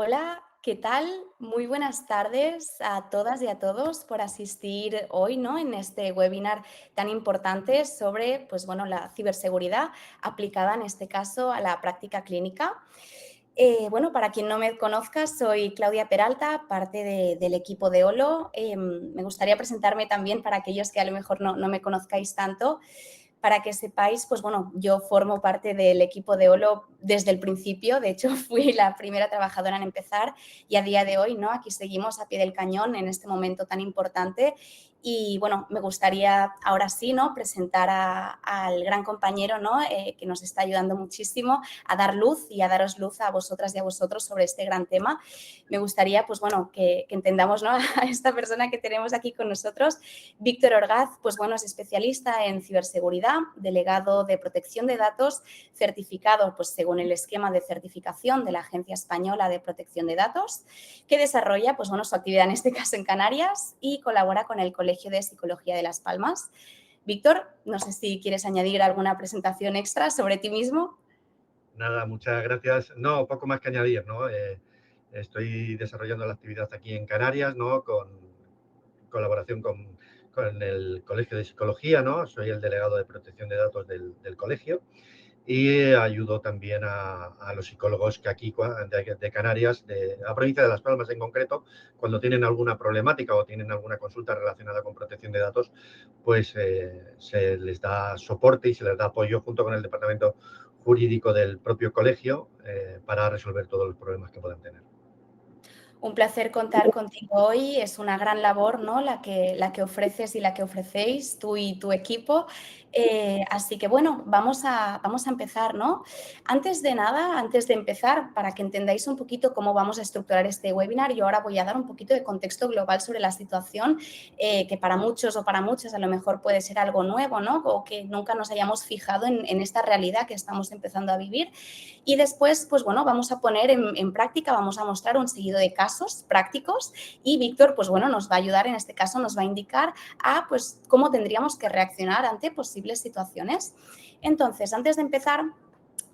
Hola, ¿qué tal? Muy buenas tardes a todas y a todos por asistir hoy, ¿no? En este webinar tan importante sobre, pues bueno, la ciberseguridad aplicada en este caso a la práctica clínica. Bueno, para quien no me conozca, soy Claudia Peralta, parte del equipo de Olo. Me gustaría presentarme también para aquellos que a lo mejor no me conozcáis tanto. Para que sepáis, pues bueno, yo formo parte del equipo de Olo desde el principio, de hecho fui la primera trabajadora en empezar y a día de hoy, ¿no? Aquí seguimos a pie del cañón en este momento tan importante y bueno, me gustaría ahora sí, ¿no? Presentar al gran compañero, ¿no? Que nos está ayudando muchísimo a dar luz y a daros luz a vosotras y a vosotros sobre este gran tema. Me gustaría, pues bueno, que entendamos, ¿no? A esta persona que tenemos aquí con nosotros. Víctor Orgaz, pues bueno, es especialista en ciberseguridad, delegado de protección de datos, certificado pues según el esquema de certificación de la Agencia Española de Protección de Datos, que desarrolla pues bueno, su actividad en este caso en Canarias y colabora con el Colegio de Psicología de Las Palmas. Víctor, no sé si quieres añadir alguna presentación extra sobre ti mismo. Nada, muchas gracias. No, poco más que añadir, ¿no? Estoy desarrollando la actividad aquí en Canarias, ¿no? Con colaboración con el Colegio de Psicología, ¿no? Soy el delegado de protección de datos del colegio y ayudo también a los psicólogos que aquí de Canarias, de la provincia de Las Palmas en concreto, cuando tienen alguna problemática o tienen alguna consulta relacionada con protección de datos, pues se les da soporte y se les da apoyo junto con el departamento jurídico del propio colegio para resolver todos los problemas que puedan tener. Un placer contar contigo hoy. Es una gran labor, ¿no? La que ofreces y la que ofrecéis tú y tu equipo. Así que bueno, vamos a empezar, ¿no? Antes de nada, antes de empezar, para que entendáis un poquito cómo vamos a estructurar este webinar, yo ahora voy a dar un poquito de contexto global sobre la situación, que para muchos o para muchas a lo mejor puede ser algo nuevo, ¿no? O que nunca nos hayamos fijado en esta realidad que estamos empezando a vivir. Y después, pues bueno, vamos a poner en práctica, vamos a mostrar un seguido de casos prácticos y Víctor, pues bueno, nos va a ayudar, en este caso nos va a indicar a, pues, cómo tendríamos que reaccionar ante posibles situaciones. Entonces, antes de empezar,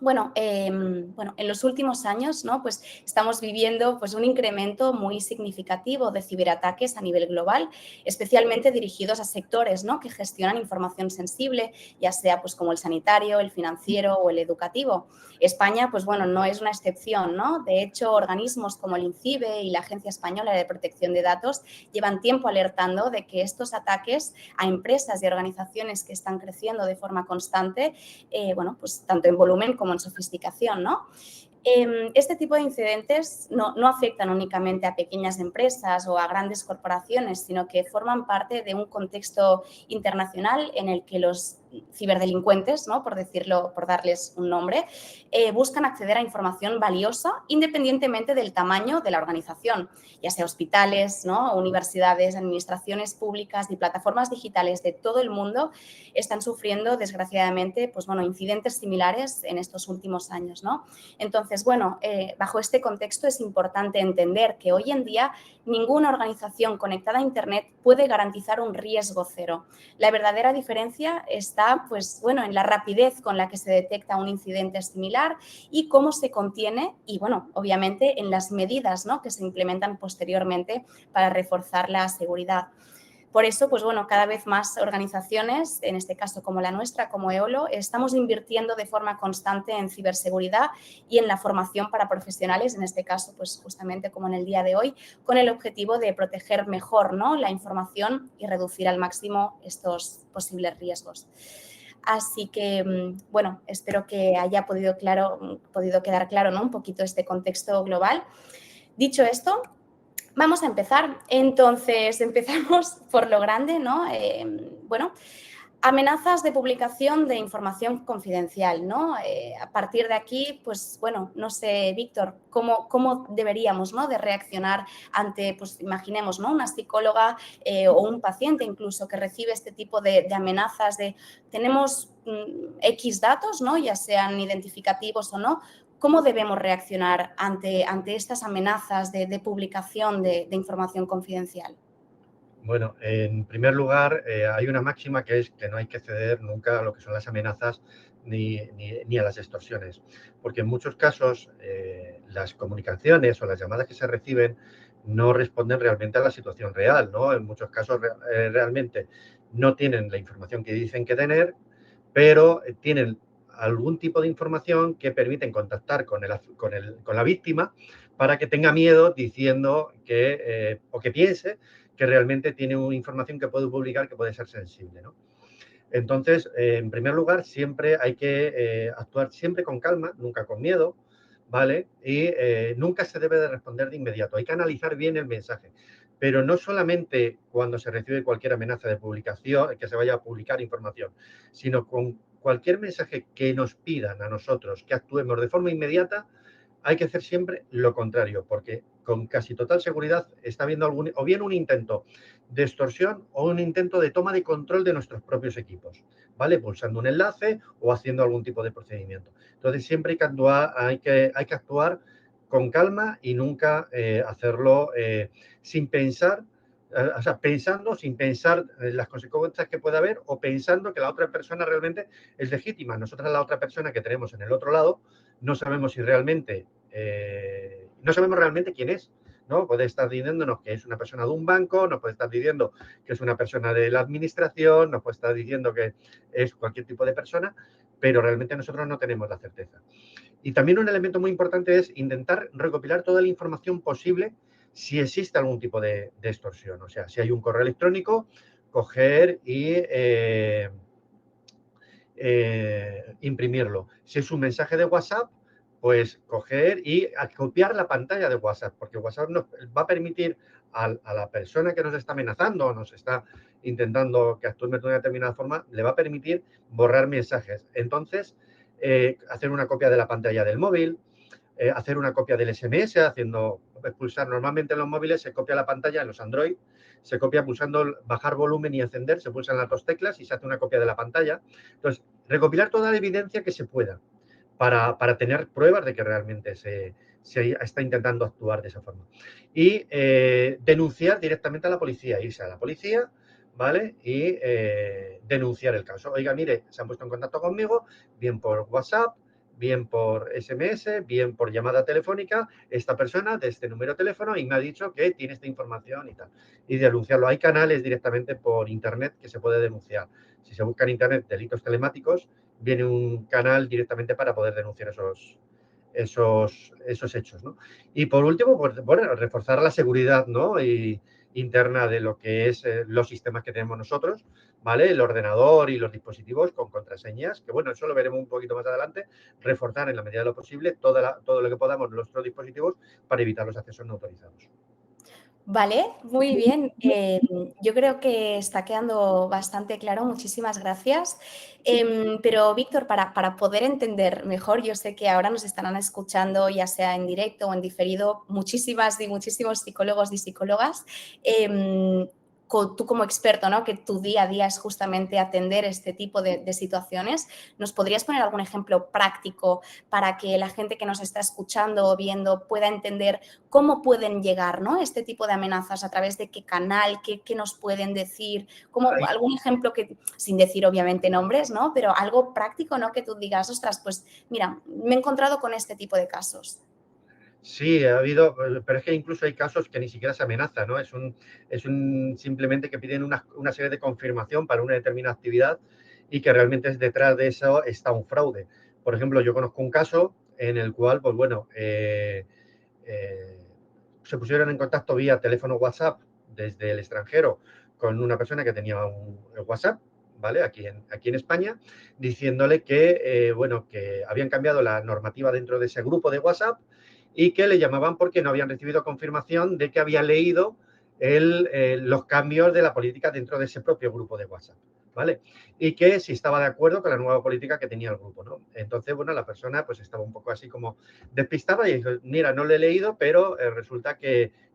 bueno, en los últimos años, ¿no? Pues estamos viviendo pues, un incremento muy significativo de ciberataques a nivel global, especialmente dirigidos a sectores, ¿no? Que gestionan información sensible, ya sea pues, como el sanitario, el financiero o el educativo. España, pues bueno, no es una excepción, ¿no? De hecho, organismos como el INCIBE y la Agencia Española de Protección de Datos llevan tiempo alertando de que estos ataques a empresas y organizaciones que están creciendo de forma constante, bueno, pues tanto en volumen como en sofisticación, ¿no? Este tipo de incidentes no afectan únicamente a pequeñas empresas o a grandes corporaciones, sino que forman parte de un contexto internacional en el que los ciberdelincuentes, ¿no? Por decirlo, por darles un nombre, buscan acceder a información valiosa independientemente del tamaño de la organización, ya sea hospitales, ¿no? Universidades, administraciones públicas y plataformas digitales de todo el mundo están sufriendo, desgraciadamente, pues, bueno, incidentes similares en estos últimos años, ¿no? Entonces, bueno, bajo este contexto es importante entender que hoy en día ninguna organización conectada a Internet puede garantizar un riesgo cero. La verdadera diferencia está, pues, bueno, en la rapidez con la que se detecta un incidente similar y cómo se contiene y, bueno, obviamente en las medidas, ¿no? Que se implementan posteriormente para reforzar la seguridad. Por eso, pues bueno, cada vez más organizaciones, en este caso como la nuestra, como EOLO, estamos invirtiendo de forma constante en ciberseguridad y en la formación para profesionales, en este caso, pues justamente como en el día de hoy, con el objetivo de proteger mejor, ¿no? La información y reducir al máximo estos posibles riesgos. Así que, bueno, espero que haya podido quedar claro, ¿no? Un poquito este contexto global. Dicho esto, vamos a empezar. Entonces, empezamos por lo grande, ¿no? Bueno, amenazas de publicación de información confidencial, ¿no? A partir de aquí, pues, bueno, no sé, Víctor, ¿cómo deberíamos, ¿no? De reaccionar ante, pues, imaginemos, ¿no? Una psicóloga o un paciente incluso que recibe este tipo de amenazas de tenemos X datos, ¿no? Ya sean identificativos o no. ¿Cómo debemos reaccionar ante estas amenazas de publicación de información confidencial? Bueno, en primer lugar, hay una máxima que es que no hay que ceder nunca a lo que son las amenazas ni a las extorsiones. Porque en muchos casos las comunicaciones o las llamadas que se reciben no responden realmente a la situación real, ¿no? En muchos casos realmente no tienen la información que dicen que tener, pero tienen algún tipo de información que permiten contactar con la víctima para que tenga miedo diciendo que, o que piense que realmente tiene una información que puede publicar que puede ser sensible, ¿no? Entonces, en primer lugar, siempre hay que actuar siempre con calma, nunca con miedo, ¿vale? Y nunca se debe de responder de inmediato. Hay que analizar bien el mensaje, pero no solamente cuando se recibe cualquier amenaza de publicación, que se vaya a publicar información, sino con cualquier mensaje que nos pidan a nosotros que actuemos de forma inmediata, hay que hacer siempre lo contrario, porque con casi total seguridad está habiendo o bien un intento de extorsión o un intento de toma de control de nuestros propios equipos, ¿vale? Pulsando un enlace o haciendo algún tipo de procedimiento. Entonces, siempre hay que actuar con calma y nunca hacerlo sin pensar, o sea, pensando sin pensar en las consecuencias que pueda haber o pensando que la otra persona realmente es legítima. Nosotros, la otra persona que tenemos en el otro lado, no sabemos si realmente, no sabemos realmente quién es, ¿no? Puede estar diciéndonos que es una persona de un banco, nos puede estar diciendo que es una persona de la administración, nos puede estar diciendo que es cualquier tipo de persona, pero realmente nosotros no tenemos la certeza. Y también un elemento muy importante es intentar recopilar toda la información posible si existe algún tipo de extorsión. O sea, si hay un correo electrónico, coger y imprimirlo. Si es un mensaje de WhatsApp, pues coger y copiar la pantalla de WhatsApp, porque WhatsApp nos va a permitir a la persona que nos está amenazando o nos está intentando que actuemos de una determinada forma, le va a permitir borrar mensajes. Entonces, hacer una copia de la pantalla del móvil, hacer una copia del SMS, pulsar normalmente en los móviles, se copia la pantalla en los Android, se copia pulsando bajar volumen y encender, se pulsan las dos teclas y se hace una copia de la pantalla. Entonces, recopilar toda la evidencia que se pueda para tener pruebas de que realmente se está intentando actuar de esa forma. Y denunciar directamente a la policía, irse a la policía, ¿vale? Y denunciar el caso. Oiga, mire, se han puesto en contacto conmigo, bien por WhatsApp, bien por SMS, bien por llamada telefónica, esta persona de este número de teléfono y me ha dicho que tiene esta información y tal. Y denunciarlo. Hay canales directamente por Internet que se puede denunciar. Si se busca en Internet delitos telemáticos, viene un canal directamente para poder denunciar esos hechos, ¿no? Y por último, pues, bueno, reforzar la seguridad, ¿no? Interna de lo que es los sistemas que tenemos nosotros, ¿vale? El ordenador y los dispositivos con contraseñas, que bueno, eso lo veremos un poquito más adelante, reforzar en la medida de lo posible todo lo que podamos nuestros dispositivos para evitar los accesos no autorizados. Vale, muy bien. Yo creo que está quedando bastante claro. Muchísimas gracias. Pero, Víctor, para poder entender mejor, yo sé que ahora nos estarán escuchando, ya sea en directo o en diferido, muchísimas y muchísimos psicólogos y psicólogas. Tú como experto, ¿no? Que tu día a día es justamente atender este tipo de situaciones, ¿nos podrías poner algún ejemplo práctico para que la gente que nos está escuchando o viendo pueda entender cómo pueden llegar, ¿no? Este tipo de amenazas, a través de qué canal, qué nos pueden decir, como algún ejemplo que, sin decir obviamente nombres, ¿no? Pero algo práctico, ¿no? Que tú digas, ostras, pues mira, me he encontrado con este tipo de casos. Sí, ha habido, pero es que incluso hay casos que ni siquiera se amenaza, ¿no? Simplemente que piden una serie de confirmación para una determinada actividad y que realmente detrás de eso está un fraude. Por ejemplo, yo conozco un caso en el cual, pues bueno, eh, se pusieron en contacto vía teléfono WhatsApp desde el extranjero con una persona que tenía un WhatsApp, ¿vale? Aquí en España, diciéndole que, bueno, que habían cambiado la normativa dentro de ese grupo de WhatsApp y que le llamaban porque no habían recibido confirmación de que había leído los cambios de la política dentro de ese propio grupo de WhatsApp, ¿vale? Y que si estaba de acuerdo con la nueva política que tenía el grupo, ¿no? Entonces, bueno, la persona pues estaba un poco así como despistada y dijo, mira, no lo he leído, pero resulta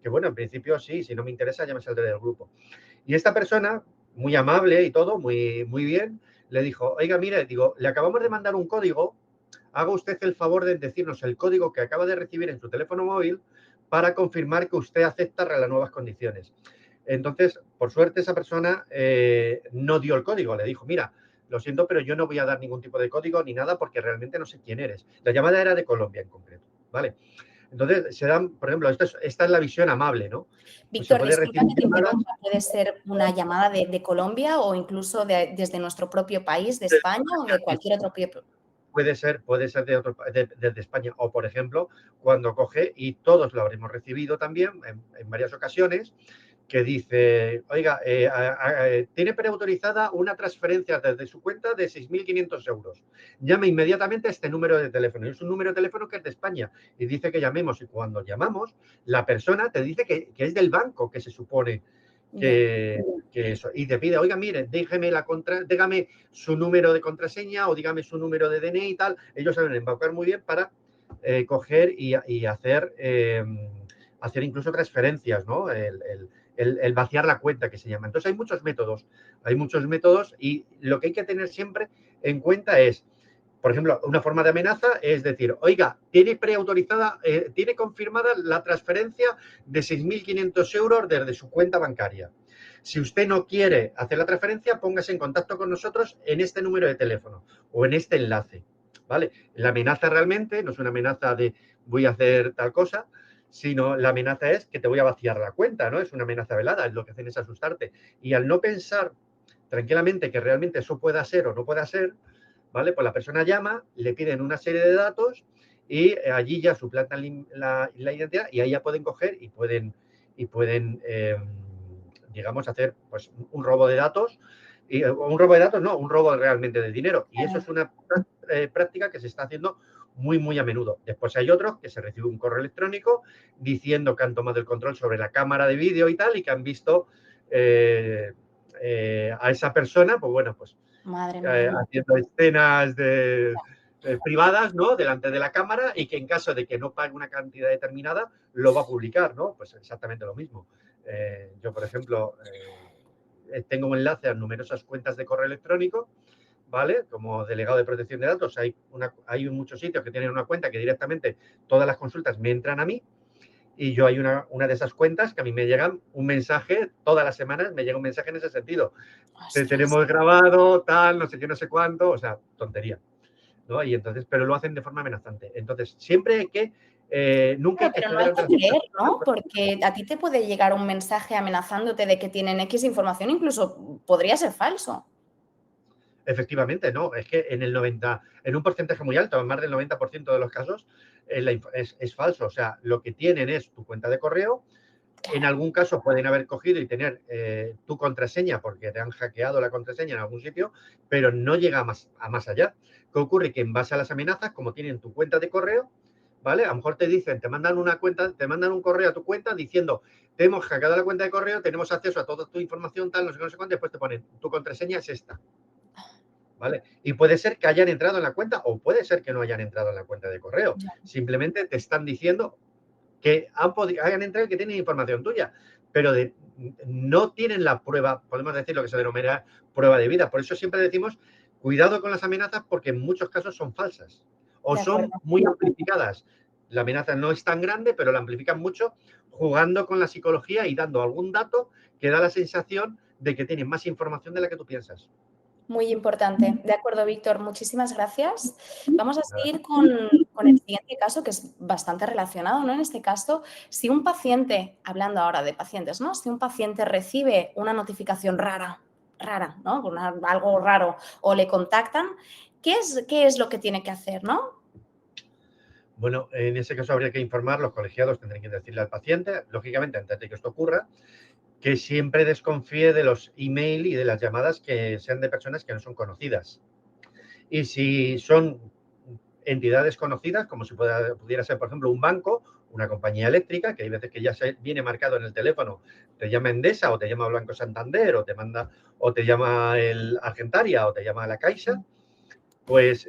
bueno, en principio sí, si no me interesa ya me saldré del grupo. Y esta persona, muy amable y todo, muy bien, le dijo, oiga, mire, digo, le acabamos de mandar un código, haga usted el favor de decirnos el código que acaba de recibir en su teléfono móvil para confirmar que usted acepta las nuevas condiciones. Entonces, por suerte, esa persona no dio el código, le dijo, mira, lo siento, pero yo no voy a dar ningún tipo de código ni nada porque realmente no sé quién eres. La llamada era de Colombia en concreto, ¿vale? Entonces, se dan, por ejemplo, esta es la visión amable, ¿no? Pues se Víctor, puede disculpa recibir que te llamadas interrumpa. Puede ser una llamada de Colombia o incluso desde nuestro propio país, de España o de cualquier otro país. puede ser de desde España. O, por ejemplo, cuando coge, y todos lo habremos recibido también en varias ocasiones, que dice, oiga, tiene preautorizada una transferencia desde su cuenta de 6.500 euros. Llame inmediatamente a este número de teléfono. Y es un número de teléfono que es de España. Y dice que llamemos. Y cuando llamamos, la persona te dice que es del banco, que se supone que eso. Y te pide, oiga, mire, dígame su número de contraseña o dígame su número de DNI y tal. Ellos saben embaucar muy bien para coger y hacer incluso transferencias, ¿no? El vaciar la cuenta, que se llama. Entonces hay muchos métodos y lo que hay que tener siempre en cuenta es, por ejemplo, una forma de amenaza es decir, oiga, tiene preautorizada, tiene confirmada la transferencia de 6.500 euros desde su cuenta bancaria. Si usted no quiere hacer la transferencia, póngase en contacto con nosotros en este número de teléfono o en este enlace, ¿vale? La amenaza realmente no es una amenaza de voy a hacer tal cosa, sino la amenaza es que te voy a vaciar la cuenta, ¿no? Es una amenaza velada, lo que hacen es asustarte. Y al no pensar tranquilamente que realmente eso pueda ser o no pueda ser, ¿vale? Pues la persona llama, le piden una serie de datos y allí ya suplantan la identidad y ahí ya pueden coger y pueden digamos, hacer pues un robo de datos. Un robo de datos, no, un robo realmente de dinero. Y eso es una práctica que se está haciendo muy, muy a menudo. Después hay otros que se recibe un correo electrónico diciendo que han tomado el control sobre la cámara de vídeo y tal, y que han visto a esa persona, pues bueno, pues Madre mía. haciendo escenas privadas, ¿no? Delante de la cámara y que en caso de que no pague una cantidad determinada, lo va a publicar, ¿no? Pues exactamente lo mismo. Yo, por ejemplo, tengo un enlace a numerosas cuentas de correo electrónico, ¿vale? Como delegado de protección de datos, hay muchos sitios que tienen una cuenta que directamente todas las consultas me entran a mí y yo hay una de esas cuentas que a mí me llegan un mensaje, todas las semanas me llega un mensaje en ese sentido. Te Ostras. tenemos grabado, tal, no sé qué, no sé cuánto, o sea, tontería, ¿no? Y entonces, pero lo hacen de forma amenazante. Entonces, siempre hay que, nunca hay Claro, que pero no ceder hay ante que las creer, tentaciones. ¿no? Porque a ti te puede llegar un mensaje amenazándote de que tienen X información, incluso podría ser falso. Efectivamente, no, es que en un porcentaje muy alto, en más del 90% de los casos, es falso. O sea, lo que tienen es tu cuenta de correo. En Claro. algún caso pueden haber cogido y tener tu contraseña porque te han hackeado la contraseña en algún sitio, pero no llega a más allá. ¿Qué ocurre? Que en base a las amenazas, como tienen tu cuenta de correo, ¿vale? A lo mejor te dicen, te mandan un correo a tu cuenta diciendo, te hemos hackeado la cuenta de correo, tenemos acceso a toda tu información, tal, no sé qué, no sé cuánto, después te ponen, tu contraseña es esta, ¿vale? Y puede ser que hayan entrado en la cuenta o puede ser que no hayan entrado en la cuenta de correo. Ya. Simplemente te están diciendo que hayan entrado y que tienen información tuya, pero no tienen la prueba, podemos decir lo que se denomina prueba de vida. Por eso siempre decimos, cuidado con las amenazas porque en muchos casos son falsas o De son acuerdo. muy amplificadas. La amenaza no es tan grande, pero la amplifican mucho jugando con la psicología y dando algún dato que da la sensación de que tienen más información de la que tú piensas. Muy importante. De acuerdo, Víctor. Muchísimas gracias. Vamos a Nada. seguir con el siguiente caso, que es bastante relacionado, ¿no? En este caso, si un paciente, hablando ahora de pacientes, ¿no? Si un paciente recibe una notificación rara, ¿no? Algo raro, o le contactan, ¿qué es lo que tiene que hacer, ¿no? Bueno, en ese caso habría que informar, los colegiados tendrían que decirle al paciente, lógicamente, antes de que esto ocurra, que siempre desconfíe de los email y de las llamadas que sean de personas que no son conocidas. Y si son entidades conocidas, como si pudiera ser, por ejemplo, un banco, una compañía eléctrica, que hay veces que ya viene marcado en el teléfono, te llama Endesa o te llama Banco Santander o te llama el Argentaria o te llama la Caixa, pues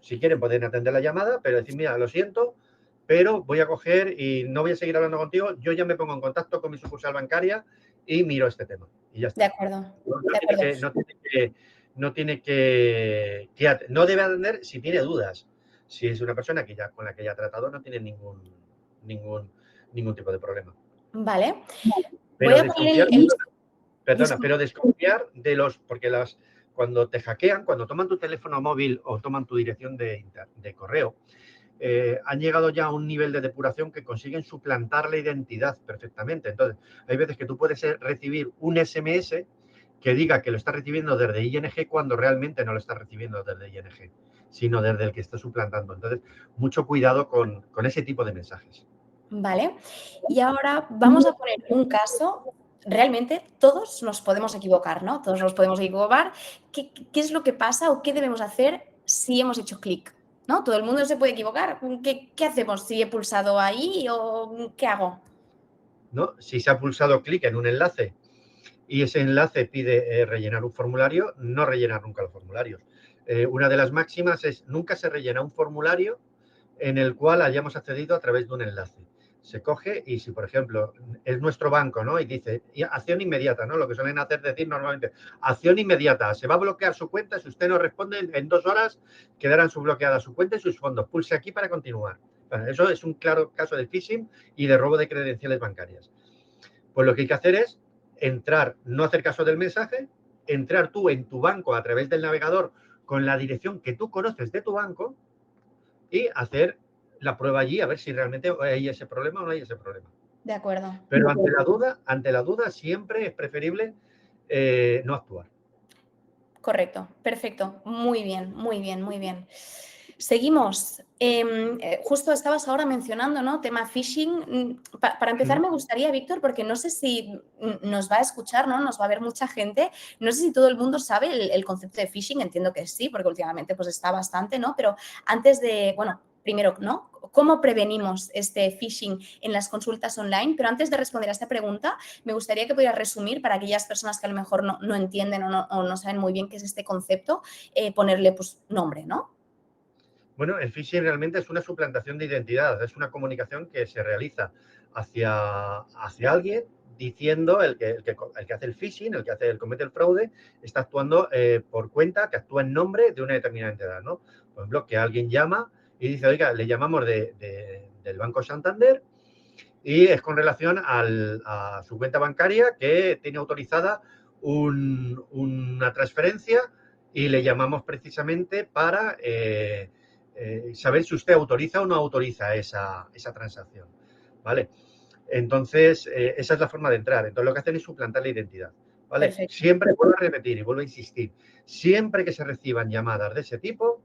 si quieren pueden atender la llamada, pero decir, mira, lo siento, pero voy a coger y no voy a seguir hablando contigo, yo ya me pongo en contacto con mi sucursal bancaria y miro este tema. Y ya De está. acuerdo, No, de acuerdo. no debe atender si tiene dudas. Si es una persona con la que ya ha tratado, no tiene ningún, ningún tipo de problema. Vale. Voy Pero a poner desconfiar, perdona, disculpa. pero desconfiar de porque cuando te hackean, cuando toman tu teléfono móvil o toman tu dirección de correo, han llegado ya a un nivel de depuración que consiguen suplantar la identidad perfectamente. Entonces, hay veces que tú puedes recibir un SMS que diga que lo está recibiendo desde ING cuando realmente no lo está recibiendo desde ING, sino desde el que está suplantando. Entonces, mucho cuidado con ese tipo de mensajes. Vale. Y ahora vamos a poner un caso. Realmente todos nos podemos equivocar, ¿no? Todos nos podemos equivocar. ¿Qué es lo que pasa o qué debemos hacer si hemos hecho clic? ¿No? Todo el mundo se puede equivocar. ¿Qué hacemos si he pulsado ahí o qué hago? ¿No? Si se ha pulsado clic en un enlace y ese enlace pide rellenar un formulario, no rellenar nunca los formularios. Una de las máximas es nunca se rellena un formulario en el cual hayamos accedido a través de un enlace. Se coge y si, por ejemplo, es nuestro banco, ¿no? Y dice, acción inmediata, ¿no? Lo que suelen hacer decir normalmente, acción inmediata, se va a bloquear su cuenta, si usted no responde en 2 horas, quedarán subloqueadas su cuenta y sus fondos. Pulse aquí para continuar. Bueno, eso es un claro caso de phishing y de robo de credenciales bancarias. Pues lo que hay que hacer es entrar, no hacer caso del mensaje, entrar tú en tu banco a través del navegador con la dirección que tú conoces de tu banco y hacer la prueba allí a ver si realmente hay ese problema o no hay ese problema. De acuerdo. Pero ante la duda siempre es preferible no actuar. Correcto, perfecto. Muy bien, muy bien, muy bien. Seguimos. Justo estabas ahora mencionando, ¿no? Tema phishing. Para empezar, me gustaría, Víctor, porque no sé si nos va a escuchar, ¿no? Nos va a ver mucha gente. No sé si todo el mundo sabe el concepto de phishing. Entiendo que sí, porque últimamente pues está bastante, ¿no? Pero antes de, bueno, primero, ¿no? ¿Cómo prevenimos este phishing en las consultas online? Pero antes de responder a esta pregunta, me gustaría que pudieras resumir para aquellas personas que a lo mejor no entienden o no saben muy bien qué es este concepto, ponerle pues nombre, ¿no? Bueno, el phishing realmente es una suplantación de identidad, es una comunicación que se realiza hacia alguien diciendo el que hace el phishing, el comete el fraude, está actuando por cuenta, que actúa en nombre de una determinada entidad, ¿no? Por ejemplo, que alguien llama y dice, oiga, le llamamos del Banco Santander y es con relación a su cuenta bancaria que tiene autorizada una transferencia y le llamamos precisamente para saber si usted autoriza o no autoriza esa transacción, ¿vale? Entonces, esa es la forma de entrar. Entonces, lo que hacen es suplantar la identidad, ¿vale? Perfecto. Siempre, vuelvo a repetir y vuelvo a insistir, siempre que se reciban llamadas de ese tipo,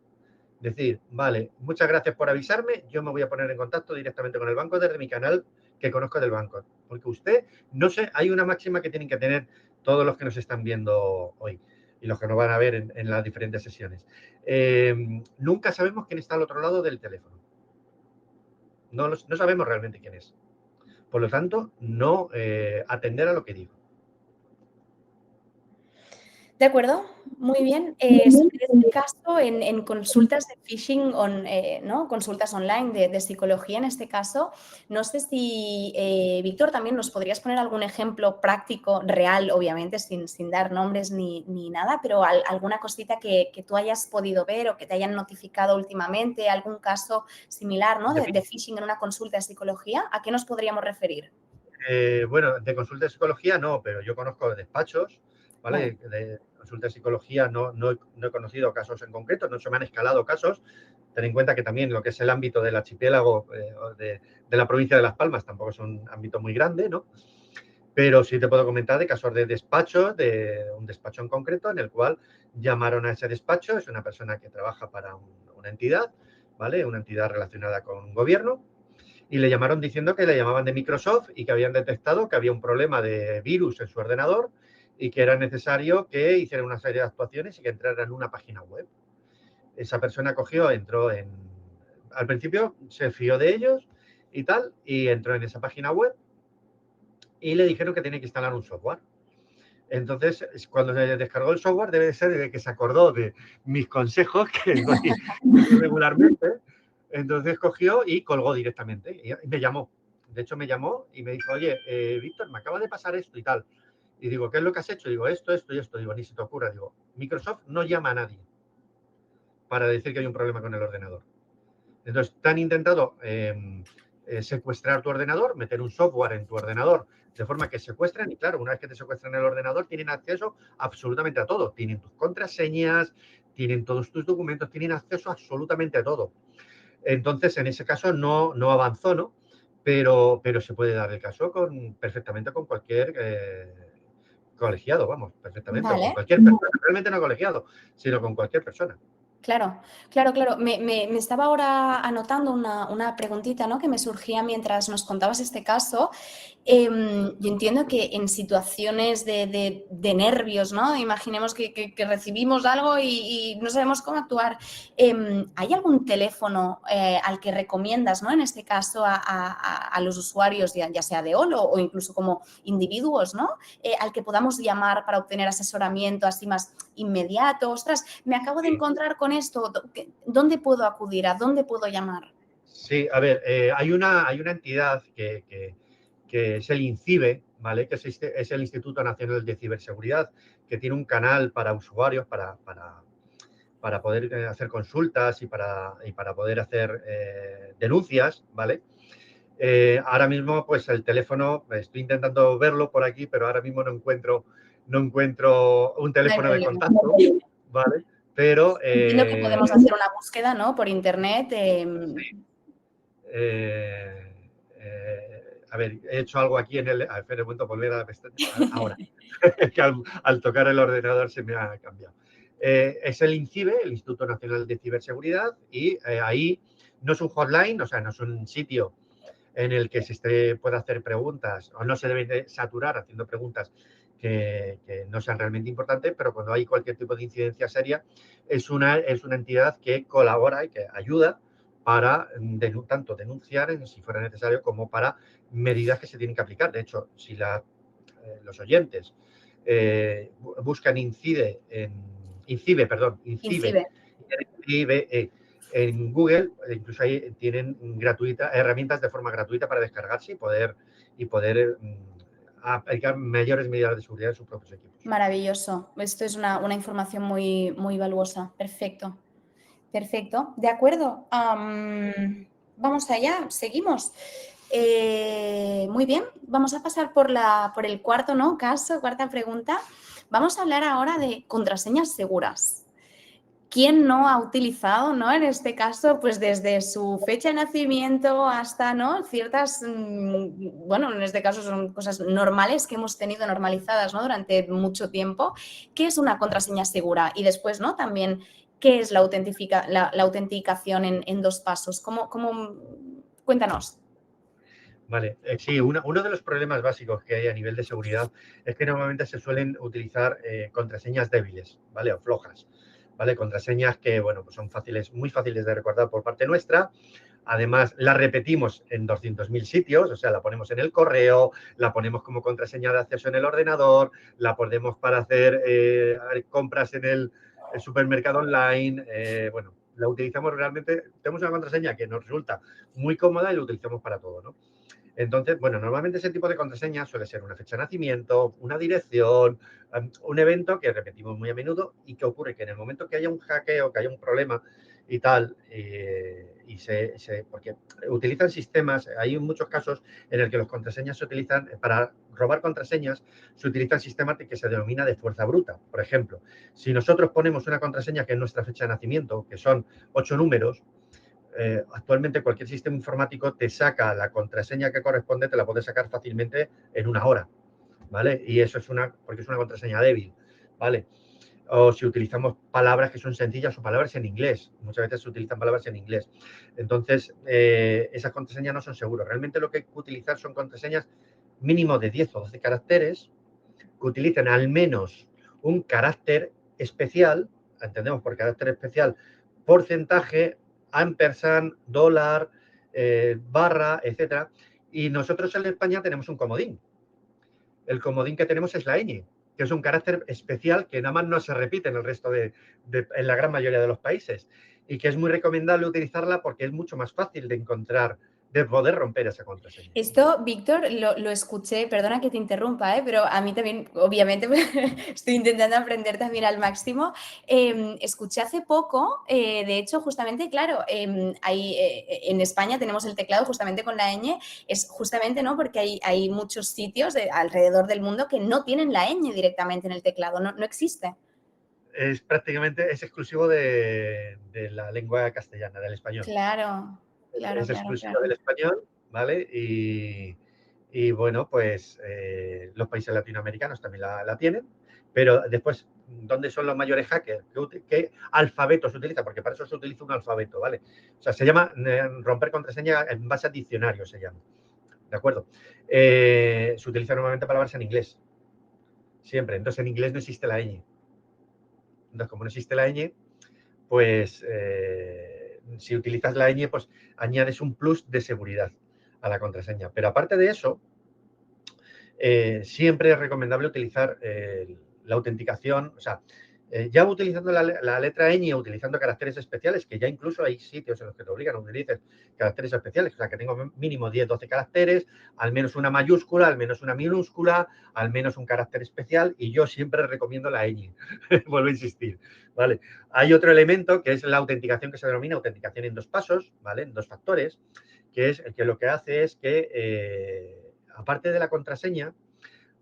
decir, vale, muchas gracias por avisarme, yo me voy a poner en contacto directamente con el banco desde mi canal que conozco del banco. Porque usted, no sé, hay una máxima que tienen que tener todos los que nos están viendo hoy y los que nos van a ver en las diferentes sesiones. Nunca sabemos quién está al otro lado del teléfono. No sabemos realmente quién es. Por lo tanto, no atender a lo que digo. De acuerdo, muy bien. Sobre este caso, en consultas de phishing, ¿no? Consultas online de psicología en este caso, no sé si, Víctor, también nos podrías poner algún ejemplo práctico, real, obviamente, sin dar nombres ni nada, pero alguna cosita que tú hayas podido ver o que te hayan notificado últimamente, algún caso similar, ¿no? De phishing en una consulta de psicología, ¿a qué nos podríamos referir? Bueno, de consulta de psicología no, pero yo conozco despachos, ¿vale? Vale. De consulta de psicología no he conocido casos en concreto, no se me han escalado casos. Ten en cuenta que también lo que es el ámbito del archipiélago de la provincia de Las Palmas tampoco es un ámbito muy grande, ¿no? Pero sí te puedo comentar de casos de despachos, de un despacho en concreto en el cual llamaron a ese despacho, es una persona que trabaja para una entidad, ¿vale? Una entidad relacionada con un gobierno y le llamaron diciendo que le llamaban de Microsoft y que habían detectado que había un problema de virus en su ordenador y que era necesario que hicieran una serie de actuaciones y que entraran en una página web. Esa persona al principio se fió de ellos y tal, y entró en esa página web y le dijeron que tenía que instalar un software. Entonces, cuando se descargó el software, debe ser de que se acordó de mis consejos que doy regularmente. Entonces cogió y colgó directamente y me llamó. De hecho, me llamó y me dijo, oye, Víctor, me acaba de pasar esto y tal. Y digo, ¿qué es lo que has hecho? Digo, esto y esto. Digo, ni se te ocurra. Digo, Microsoft no llama a nadie para decir que hay un problema con el ordenador. Entonces, te han intentado secuestrar tu ordenador, meter un software en tu ordenador, de forma que secuestran y claro, una vez que te secuestran el ordenador tienen acceso absolutamente a todo. Tienen tus contraseñas, tienen todos tus documentos, tienen acceso absolutamente a todo. Entonces, en ese caso no avanzó, ¿no? Pero se puede dar el caso perfectamente con cualquier colegiado, vamos, perfectamente, o con Vale. cualquier persona, realmente no colegiado, sino con cualquier persona. Claro, claro, claro. Me estaba ahora anotando una preguntita, ¿no? Que me surgía mientras nos contabas este caso. Yo entiendo que en situaciones de nervios, ¿no? Imaginemos que recibimos algo y no sabemos cómo actuar. ¿Hay algún teléfono al que recomiendas, ¿no? En este caso a los usuarios, ya sea de OL o incluso como individuos, ¿no? Al que podamos llamar para obtener asesoramiento así más inmediato. Ostras, me acabo de Sí, encontrar con esto. ¿Dónde puedo acudir? ¿A dónde puedo llamar? sí, a ver, hay una entidad que es el INCIBE, ¿vale? Que es el Instituto Nacional de Ciberseguridad, que tiene un canal para usuarios para poder hacer consultas y para poder hacer denuncias, ¿vale? Ahora mismo, pues el teléfono, estoy intentando verlo por aquí, pero ahora mismo no encuentro un No hay teléfono de problema. contacto, ¿vale? Pero Entiendo que podemos hacer una búsqueda, ¿no? Por internet. eh, a ver, he hecho algo aquí en el. A ver, espera un momento, volver a la pestaña. Ahora, que al tocar el ordenador se me ha cambiado. Es el INCIBE, el Instituto Nacional de Ciberseguridad, y ahí no es un hotline, o sea, no es un sitio en el que se pueda hacer preguntas o no se debe de saturar haciendo preguntas que no sean realmente importantes, pero cuando hay cualquier tipo de incidencia seria, es una entidad que colabora y que ayuda para tanto denunciar, si fuera necesario, como para medidas que se tienen que aplicar. De hecho, si los oyentes buscan INCIBE, perdón, INCIBE, Incibe. INCIBE en Google, incluso ahí tienen herramientas de forma gratuita para descargarse y poder aplicar mayores medidas de seguridad en sus propios equipos. Maravilloso. Esto es una información muy, muy valuosa. Perfecto. Perfecto. De acuerdo. Vamos allá. Seguimos. Muy bien. Vamos a pasar por el cuarto, ¿no? Cuarta pregunta. Vamos a hablar ahora de contraseñas seguras. ¿Quién no ha utilizado, ¿no? En este caso, pues desde su fecha de nacimiento hasta, ¿no? Ciertas, bueno, en este caso son cosas normales que hemos tenido normalizadas, ¿no? Durante mucho tiempo. ¿Qué es una contraseña segura? Y después, ¿no? También, ¿qué es la autenticación en dos pasos? Cuéntanos. Vale, sí, uno de los problemas básicos que hay a nivel de seguridad es que normalmente se suelen utilizar contraseñas débiles, ¿vale? O flojas, ¿vale? Contraseñas que, bueno, pues son muy fáciles de recordar por parte nuestra. Además, la repetimos en 200.000 sitios, o sea, la ponemos en el correo, la ponemos como contraseña de acceso en el ordenador, la ponemos para hacer compras en el supermercado online. Bueno, la utilizamos realmente, tenemos una contraseña que nos resulta muy cómoda y la utilizamos para todo, ¿no? Entonces, bueno, normalmente ese tipo de contraseña suele ser una fecha de nacimiento, una dirección, un evento que repetimos muy a menudo y que ocurre que en el momento que haya un hackeo, que haya un problema y tal, porque utilizan sistemas, hay muchos casos en el que las contraseñas se utilizan, para robar contraseñas, se utilizan sistemas que se denomina de fuerza bruta. Por ejemplo, si nosotros ponemos una contraseña que es nuestra fecha de nacimiento, que son 8 números, actualmente cualquier sistema informático te saca la contraseña que corresponde, te la puede sacar fácilmente en una hora, ¿vale? Y eso porque es una contraseña débil, ¿vale? O si utilizamos palabras que son sencillas o palabras en inglés, muchas veces se utilizan palabras en inglés. Entonces, esas contraseñas no son seguras. Realmente lo que hay que utilizar son contraseñas mínimo de 10 o 12 caracteres, que utilicen al menos un carácter especial, entendemos por carácter especial, porcentaje, ampersand, dólar, barra, etcétera. Y nosotros en España tenemos un comodín. El comodín que tenemos es la ñ, que es un carácter especial que nada más no se repite en el resto en la gran mayoría de los países y que es muy recomendable utilizarla porque es mucho más fácil de encontrar de poder romper esa contraseña. Esto, Víctor, lo escuché, perdona que te interrumpa, pero a mí también, obviamente, estoy intentando aprender también al máximo. Escuché hace poco, de hecho, justamente, claro, en España tenemos el teclado justamente con la ñ, es justamente, ¿no? Porque hay muchos sitios alrededor del mundo que no tienen la ñ directamente en el teclado, no existe. Es prácticamente, es exclusivo de la lengua castellana, del español. Claro, claro, Es claro, exclusiva claro. del español, ¿vale? Y bueno, pues los países latinoamericanos también la tienen, pero después, ¿dónde son los mayores hackers? ¿Qué alfabeto se utiliza? Porque para eso se utiliza un alfabeto, ¿vale? O sea, se llama romper contraseña en base a diccionario, se llama, ¿de acuerdo? Se utiliza normalmente palabras en inglés, siempre. Entonces, en inglés no existe la ñ. Entonces, como no existe la ñ, pues si utilizas la ñ, pues añades un plus de seguridad a la contraseña. Pero aparte de eso, siempre es recomendable utilizar la autenticación, o sea, ya utilizando la letra ñ, utilizando caracteres especiales, que ya incluso hay sitios en los que te obligan a utilizar caracteres especiales, o sea, que tengo mínimo 10, 12 caracteres, al menos una mayúscula, al menos una minúscula, al menos un carácter especial, y yo siempre recomiendo la ñ, vuelvo a insistir, ¿vale? Hay otro elemento que es la autenticación que se denomina autenticación en dos pasos, ¿vale? En dos factores, que es que lo que hace es que, aparte de la contraseña,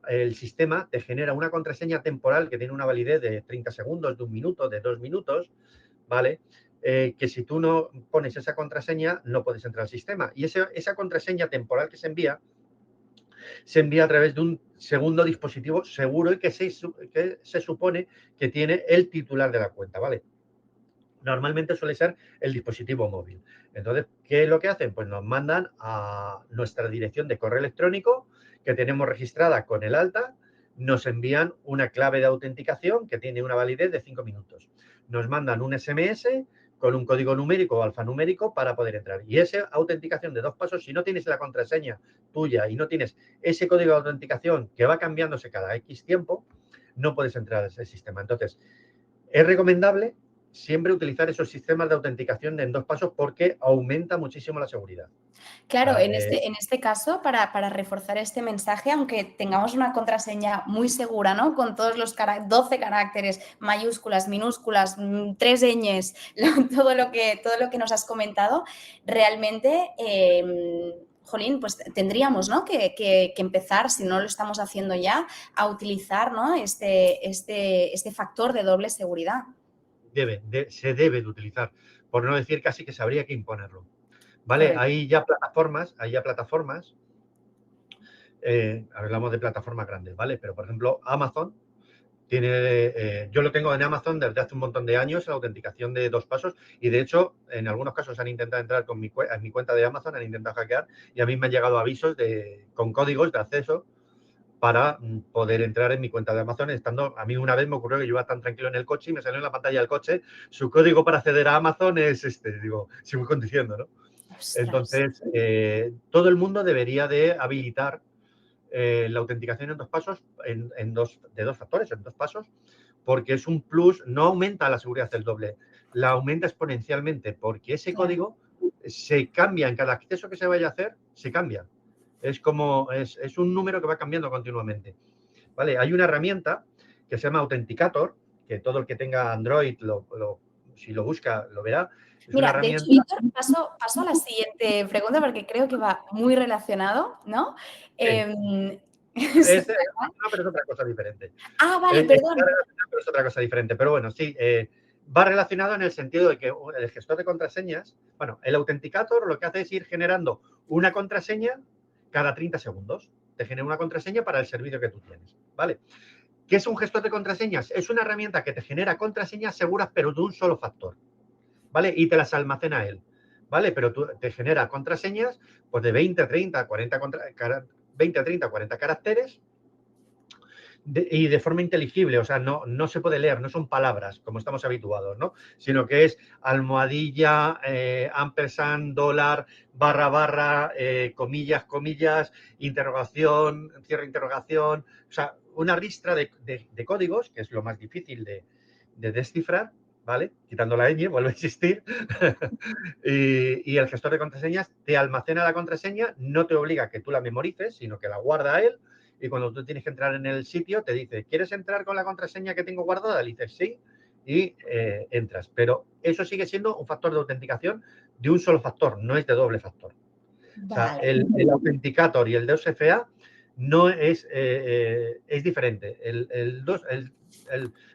el sistema te genera una contraseña temporal que tiene una validez de 30 segundos, de 1 minuto, de 2 minutos, ¿vale? Que si tú no pones esa contraseña, no puedes entrar al sistema. Y esa contraseña temporal que se envía a través de un segundo dispositivo seguro y que se supone que tiene el titular de la cuenta, ¿vale? Normalmente suele ser el dispositivo móvil. Entonces, ¿qué es lo que hacen? Pues nos mandan a nuestra dirección de correo electrónico que tenemos registrada con el alta, nos envían una clave de autenticación que tiene una validez de 5 minutos. Nos mandan un SMS con un código numérico o alfanumérico para poder entrar. Y esa autenticación de dos pasos, si no tienes la contraseña tuya y no tienes ese código de autenticación que va cambiándose cada X tiempo, no puedes entrar a ese sistema. Entonces, es recomendable siempre utilizar esos sistemas de autenticación en dos pasos porque aumenta muchísimo la seguridad. Claro, ¿Vale? en este caso, para reforzar este mensaje, aunque tengamos una contraseña muy segura, ¿no? Con todos los 12 caracteres, mayúsculas, minúsculas, 3 ñes, todo lo que nos has comentado, realmente, jolín, pues tendríamos, ¿no? que empezar, si no lo estamos haciendo ya, a utilizar, ¿no? este factor de doble seguridad. Se debe de utilizar, por no decir casi que se habría que imponerlo. ¿Vale? Correcto. Hay ya plataformas, hablamos de plataformas grandes, ¿vale? Pero, por ejemplo, Amazon yo lo tengo en Amazon desde hace un montón de años, la autenticación de dos pasos, y de hecho, en algunos casos han intentado entrar en mi cuenta de Amazon, han intentado hackear, y a mí me han llegado avisos con códigos de acceso para poder entrar en mi cuenta de Amazon. A mí una vez me ocurrió que yo iba tan tranquilo en el coche y me salió en la pantalla del coche, su código para acceder a Amazon es este, digo, sigo conduciendo, ¿no? Ostras. Entonces, todo el mundo debería de habilitar la autenticación en dos pasos, de dos factores, en dos pasos, porque es un plus, no aumenta la seguridad del doble, la aumenta exponencialmente, porque ese Claro. código se cambia en cada acceso que se vaya a hacer, se cambia. Es un número que va cambiando continuamente. ¿Vale? Hay una herramienta que se llama Authenticator, que todo el que tenga Android, si lo busca, lo verá. Es una Mira, de hecho, herramienta. Víctor, paso a la siguiente pregunta porque creo que va muy relacionado, ¿no? Sí, Sí. pero es otra cosa diferente. Vale, Está perdón. relacionado, pero es otra cosa diferente. Pero bueno, sí, va relacionado en el sentido de que el gestor de contraseñas, bueno, el Authenticator lo que hace es ir generando una contraseña cada 30 segundos. Te genera una contraseña para el servicio que tú tienes, ¿vale? ¿Qué es un gestor de contraseñas? Es una herramienta que te genera contraseñas seguras, pero de un solo factor, ¿vale? Y te las almacena él, ¿vale? Pero te genera contraseñas pues de 20, 30, 40, 20, 30, 40 caracteres y de forma inteligible, o sea, no se puede leer, no son palabras como estamos habituados, ¿no? Sino que es almohadilla, ampersand, dólar, barra, barra, comillas, comillas, interrogación, cierre interrogación, o sea, una ristra de códigos, que es lo más difícil de descifrar, ¿vale? Quitando la ñ, vuelve a existir. y el gestor de contraseñas te almacena la contraseña, no te obliga a que tú la memorices, sino que la guarda él. Y cuando tú tienes que entrar en el sitio, te dice, ¿quieres entrar con la contraseña que tengo guardada? Le dices sí y entras. Pero eso sigue siendo un factor de autenticación de un solo factor, no es de doble factor. O sea, Vale. el Authenticator y el 2FA no es diferente. El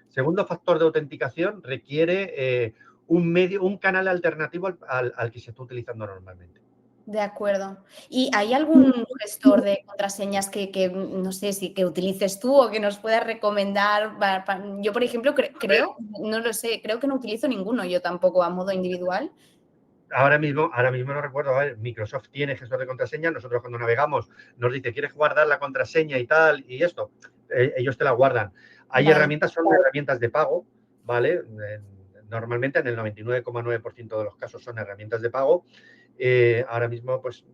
segundo factor de autenticación requiere un canal alternativo al que se está utilizando normalmente. De acuerdo. ¿Y hay algún gestor de contraseñas que, no sé, si que utilices tú o que nos puedas recomendar? Yo, por ejemplo, creo, no lo sé, creo que no utilizo ninguno yo tampoco a modo individual. Ahora mismo no recuerdo, a ver, Microsoft tiene gestor de contraseñas, nosotros cuando navegamos nos dice, ¿quieres guardar la contraseña y tal? Y esto, ellos te la guardan. Hay Vale. herramientas, son herramientas de pago, ¿vale? Normalmente en el 99,9% de los casos son herramientas de pago. Ahora mismo, pues,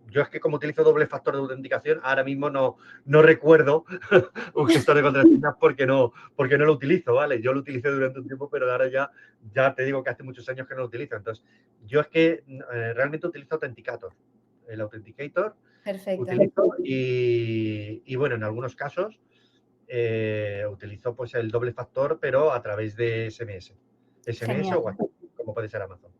yo es que como utilizo doble factor de autenticación, ahora mismo no recuerdo un gestor de contraseñas porque no lo utilizo, ¿vale? Yo lo utilicé durante un tiempo, pero ahora ya te digo que hace muchos años que no lo utilizo. Entonces, yo es que realmente utilizo Authenticator. El Authenticator Perfecto. utilizo y bueno, en algunos casos utilizo pues el doble factor, pero a través de SMS. SMS Genial. o WhatsApp, como puede ser Amazon.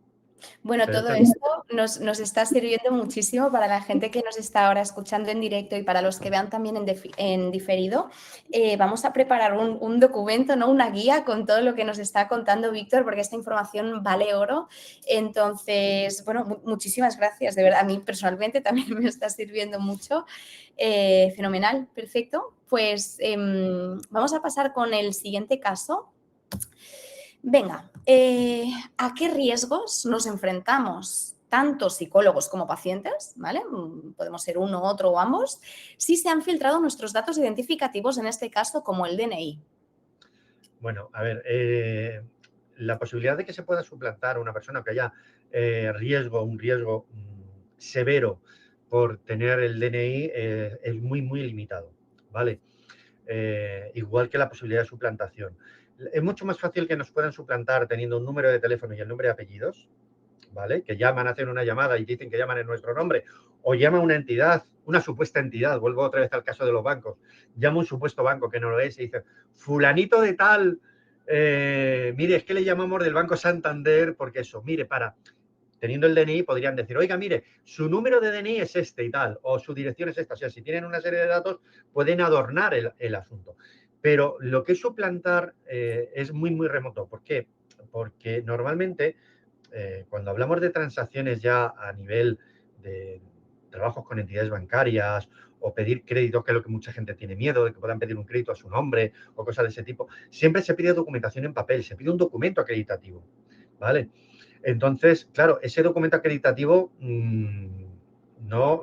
Bueno, Pero todo esto esto nos está sirviendo muchísimo para la gente que nos está ahora escuchando en directo y para los que vean también en diferido. Vamos a preparar un documento, ¿no? Una guía con todo lo que nos está contando Víctor, porque esta información vale oro. Entonces, bueno, muchísimas gracias. De verdad, a mí personalmente también me está sirviendo mucho. Fenomenal, perfecto. Pues vamos a pasar con el siguiente caso. Venga, ¿a qué riesgos nos enfrentamos tanto psicólogos como pacientes? ¿Vale? Podemos ser uno, otro o ambos, si se han filtrado nuestros datos identificativos, en este caso como el DNI. Bueno, a ver, la posibilidad de que se pueda suplantar a una persona que haya un riesgo severo por tener el DNI es muy, muy limitado, ¿vale? Igual que la posibilidad de suplantación. Es mucho más fácil que nos puedan suplantar teniendo un número de teléfono y el nombre de apellidos, ¿vale? Que llaman, hacen una llamada y dicen que llaman en nuestro nombre, o llama una entidad, una supuesta entidad, vuelvo otra vez al caso de los bancos, llama un supuesto banco que no lo es y dice, fulanito de tal, mire, es que le llamamos del Banco Santander porque eso, mire, teniendo el DNI podrían decir, oiga, mire, su número de DNI es este y tal, o su dirección es esta. O sea, si tienen una serie de datos, pueden adornar el asunto. Pero lo que es suplantar es muy, muy remoto. ¿Por qué? Porque normalmente cuando hablamos de transacciones ya a nivel de trabajos con entidades bancarias o pedir créditos, que es lo que mucha gente tiene miedo, de que puedan pedir un crédito a su nombre o cosas de ese tipo, siempre se pide documentación en papel, se pide un documento acreditativo, ¿vale? Entonces, claro, ese documento acreditativo no,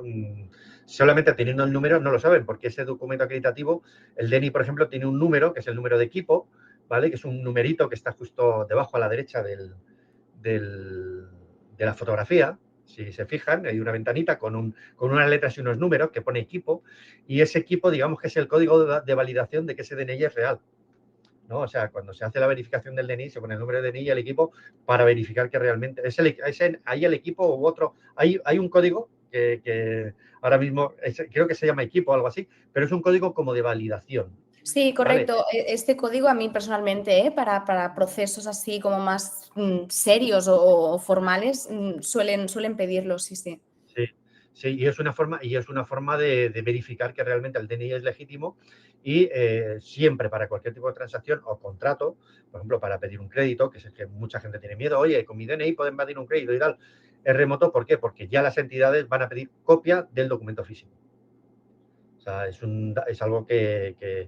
solamente teniendo el número no lo saben, porque ese documento acreditativo, el DNI, por ejemplo, tiene un número, que es el número de equipo, ¿vale? Que es un numerito que está justo debajo a la derecha de la fotografía. Si se fijan, hay una ventanita con unas letras y unos números que pone equipo, y ese equipo, digamos que es el código de validación de que ese DNI es real, ¿no? O sea, cuando se hace la verificación del DNI, se pone el número de DNI y el equipo para verificar que realmente hay el equipo u otro. Hay un código que ahora mismo creo que se llama equipo o algo así, pero es un código como de validación. Sí, ¿Vale? correcto. Este código a mí personalmente, para procesos así como más serios o formales, suelen pedirlo, sí, sí. Sí, sí, y es una forma de verificar que realmente el DNI es legítimo y siempre para cualquier tipo de transacción o contrato, por ejemplo, para pedir un crédito, que es que mucha gente tiene miedo, oye, con mi DNI pueden pedir un crédito y tal, es remoto, ¿por qué? Porque ya las entidades van a pedir copia del documento físico. O sea, es algo que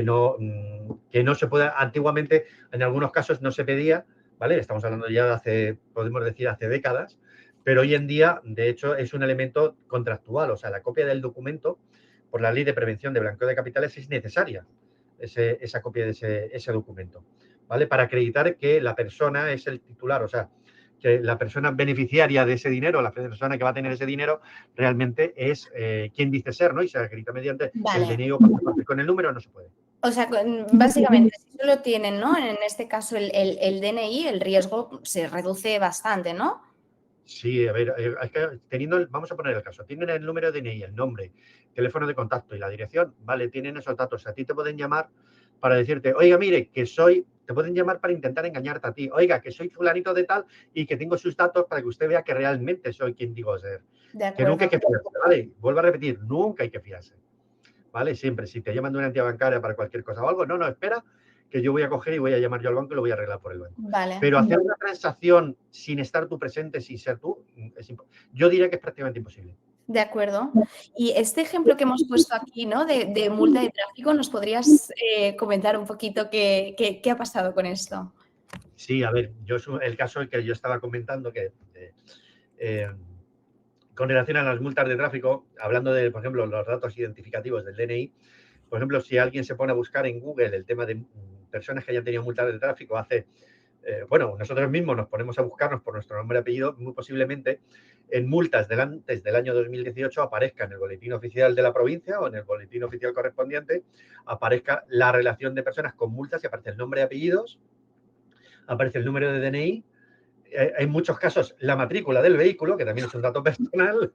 no se puede, antiguamente en algunos casos no se pedía, ¿vale? Estamos hablando ya de podemos decir, hace décadas, pero hoy en día, de hecho, es un elemento contractual, o sea, la copia del documento, por la ley de prevención de blanqueo de capitales, es necesaria esa copia de ese documento, ¿vale? Para acreditar que la persona es el titular, o sea, que la persona beneficiaria de ese dinero, la persona que va a tener ese dinero, realmente es quien dice ser, ¿no? Y se acredita mediante el Vale. DNI o pasaporte. Con el número no se puede. O sea, básicamente, si solo tienen, ¿no? En este caso el DNI, el riesgo se reduce bastante, ¿no? Sí, a ver, es que teniendo, vamos a poner el caso, tienen el número de DNI, el nombre, teléfono de contacto y la dirección, vale, tienen esos datos. A ti te pueden llamar para decirte, oiga, mire, te pueden llamar para intentar engañarte a ti, oiga, que soy fulanito de tal y que tengo sus datos para que usted vea que realmente soy quien digo ser. De Que nunca hay acuerdo. que fiarse, ¿vale? Vuelvo a repetir, nunca hay que fiarse. ¿Vale? Siempre, si te llaman de una entidad bancaria para cualquier cosa o algo, no, no, espera, que yo voy a coger y voy a llamar yo al banco y lo voy a arreglar por el banco. Vale. Pero hacer una transacción sin estar tú presente, sin ser tú, yo diría que es prácticamente imposible. De acuerdo. Y este ejemplo que hemos puesto aquí, ¿no? De multa de tráfico, ¿nos podrías comentar un poquito qué ha pasado con esto? Sí, a ver, el caso que yo estaba comentando, que eh, con relación a las multas de tráfico, hablando de, por ejemplo, los datos identificativos del DNI, por ejemplo, si alguien se pone a buscar en Google el tema de personas que hayan tenido multas de tráfico bueno, nosotros mismos nos ponemos a buscarnos por nuestro nombre y apellido, muy posiblemente en multas antes del año 2018 aparezca en el boletín oficial de la provincia o en el boletín oficial correspondiente, aparezca la relación de personas con multas y aparece el nombre y apellidos, aparece el número de DNI, en muchos casos la matrícula del vehículo, que también es un dato personal,